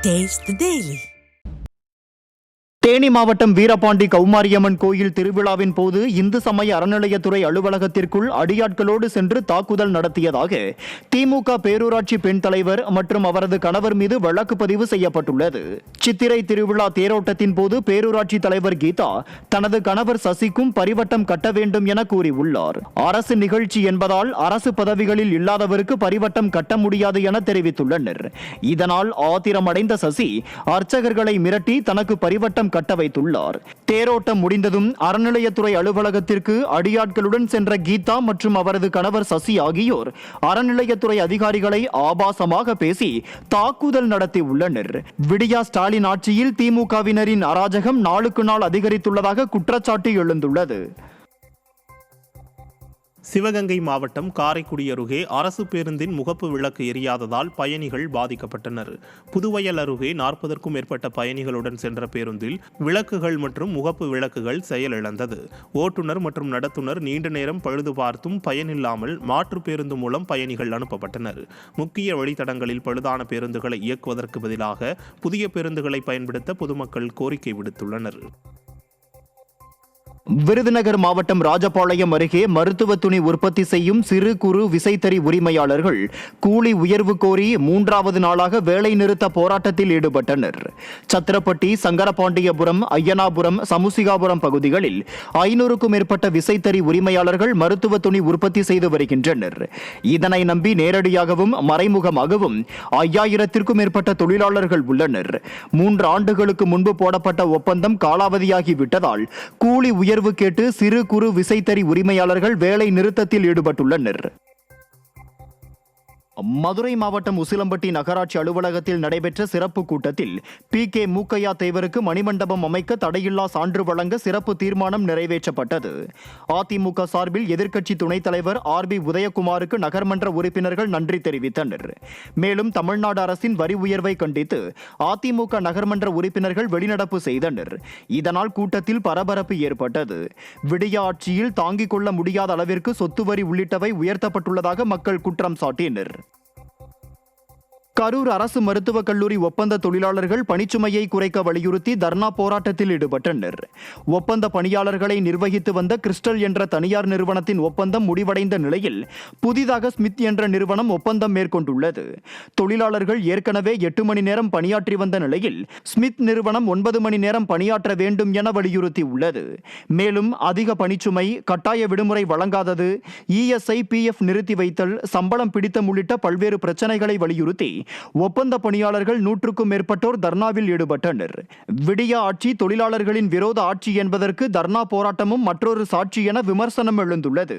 Taste the Daily. Theni மாவட்டம் வீரபாண்டி கௌமாரியம்மன் கோயில் திருவிழாவின் போது இந்து சமய அறநிலையத்துறை அலுவலகத்திற்குள் அடியாட்களோடு சென்று தாக்குதல் நடத்தியதாக திமுக பேரூராட்சி பெண் தலைவர் மற்றும் அவரது கணவர் மீது வழக்கு பதிவு செய்யப்பட்டுள்ளது. சித்திரை திருவிழா தேரோட்டத்தின் போது பேரூராட்சி தலைவர் கீதா தனது கணவர் சசிக்கும் பரிவட்டம் கட்ட வேண்டும் என கூறியுள்ளார். அரசு நிகழ்ச்சி என்பதால் அரசு பதவிகளில் இல்லாதவருக்கு பரிவட்டம் கட்ட முடியாது என தெரிவித்துள்ளனர். இதனால் ஆத்திரமடைந்த சசி அர்ச்சகர்களை மிரட்டி தனக்கு பரிவட்டம் கட்ட வைத்துள்ளார். தேரோட்டம் முடிந்ததும் அறநிலையத்துறை அலுவலகத்திற்கு அடியாட்களுடன் சென்ற கீதா மற்றும் அவரது கணவர் சசி ஆகியோர் அறநிலையத்துறை அதிகாரிகளை ஆபாசமாக பேசி தாக்குதல் நடத்தி உள்ளனர். விடியா ஸ்டாலின் ஆட்சியில் திமுகவினரின் அராஜகம் நாளுக்கு நாள் அதிகரித்துள்ளதாக குற்றச்சாட்டு எழுந்துள்ளது. சிவகங்கை மாவட்டம் காரைக்குடி அருகே அரசு பேருந்தின் முகப்பு விளக்கு எரியாததால் பயணிகள் பாதிக்கப்பட்டனர். புதுவயல் அருகே 40க்கும் மேற்பட்ட பயணிகளுடன் சென்ற பேருந்தில் விளக்குகள் மற்றும் முகப்பு விளக்குகள் செயலிழந்தது. ஓட்டுநர் மற்றும் நடத்துனர் நீண்ட நேரம் பழுது பார்த்தும் பயனில்லாமல் மாற்று பேருந்து மூலம் பயணிகள் அனுப்பப்பட்டனர். முக்கிய வழித்தடங்களில் பழுதான பேருந்துகளை இயக்குவதற்கு பதிலாக புதிய பேருந்துகளை பயன்படுத்த பொதுமக்கள் கோரிக்கை விடுத்துள்ளனர். விருதுநகர் மாவட்டம் ராஜபாளையம் அருகே மருத்துவ துணி உற்பத்தி செய்யும் சிறு குறு விசைத்தறி உரிமையாளர்கள் கூலி உயர்வு கோரி 3வது நாளாக வேலை நிறுத்த போராட்டத்தில் ஈடுபட்டனர். சத்திரப்பட்டி, சங்கரபாண்டியபுரம், ஐயனாபுரம், சமுசிகாபுரம் பகுதிகளில் 500க்கும் மேற்பட்ட விசைத்தறி உரிமையாளர்கள் மருத்துவ துணி உற்பத்தி செய்து வருகின்றனர். இதனை நம்பி நேரடியாகவும் மறைமுகமாகவும் 5000க்கும் மேற்பட்ட தொழிலாளர்கள் உள்ளனர். 3 ஆண்டுகளுக்கு முன்பு போடப்பட்ட ஒப்பந்தம் காலாவதியாகிவிட்டதால் கூலி உயர்வு கேட்டு சிறு குறு விசைத்தறி உரிமையாளர்கள் வேலை நிறுத்தத்தில் ஈடுபட்டுள்ளனர். மதுரை மாவட்டம் உசிலம்பட்டி நகராட்சி அலுவலகத்தில் நடைபெற்ற சிறப்பு கூட்டத்தில் PK மூக்கையா தேவருக்கு மணிமண்டபம் அமைக்க தடையில்லா சான்று வழங்க சிறப்பு தீர்மானம் நிறைவேற்றப்பட்டது. அதிமுக சார்பில் எதிர்க்கட்சி துணைத் தலைவர் RB உதயகுமாருக்கு நகர்மன்ற உறுப்பினர்கள் நன்றி தெரிவித்தனர். மேலும் தமிழ்நாடு அரசின் வரி உயர்வை கண்டித்து அதிமுக நகர்மன்ற உறுப்பினர்கள் வெளிநடப்பு செய்தனர். இதனால் கூட்டத்தில் பரபரப்பு ஏற்பட்டது. விடிய ஆட்சியில் தாங்கிக் கொள்ள முடியாத அளவிற்கு சொத்து வரி உள்ளிட்டவை உயர்த்தப்பட்டுள்ளதாக மக்கள் குற்றம் சாட்டினர். கரூர் அரசு மருத்துவக் கல்லூரி ஒப்பந்த தொழிலாளர்கள் பணிச்சுமையை குறைக்க வலியுறுத்தி தர்ணா போராட்டத்தில் ஈடுபட்டனர். ஒப்பந்த பணியாளர்களை நிர்வகித்து வந்த கிறிஸ்டல் என்ற தனியார் நிறுவனத்தின் ஒப்பந்தம் முடிவடைந்த நிலையில் புதிதாக ஸ்மித் என்ற நிறுவனம் ஒப்பந்தம் மேற்கொண்டுள்ளது. தொழிலாளர்கள் ஏற்கனவே 8 மணி நேரம் பணியாற்றி வந்த நிலையில் ஸ்மித் நிறுவனம் 9 மணி நேரம் பணியாற்ற வேண்டும் என வலியுறுத்தியுள்ளது. மேலும் அதிக பணிச்சுமை, கட்டாய விடுமுறை வழங்காதது, ESI, PF நிறுத்தி வைத்தல், சம்பளம் பிடித்தம் உள்ளிட்ட பல்வேறு பிரச்சனைகளை வலியுறுத்தி ஒப்பந்த பணியாளர்கள் 100க்கும் மேற்பட்டோர் தர்ணாவில் ஈடுபட்டனர். விடியா ஆட்சி தொழிலாளர்களின் விரோத ஆட்சி என்பதற்கு தர்ணா போராட்டமும் மற்றொரு சாட்சி என விமர்சனம் எழுந்துள்ளது.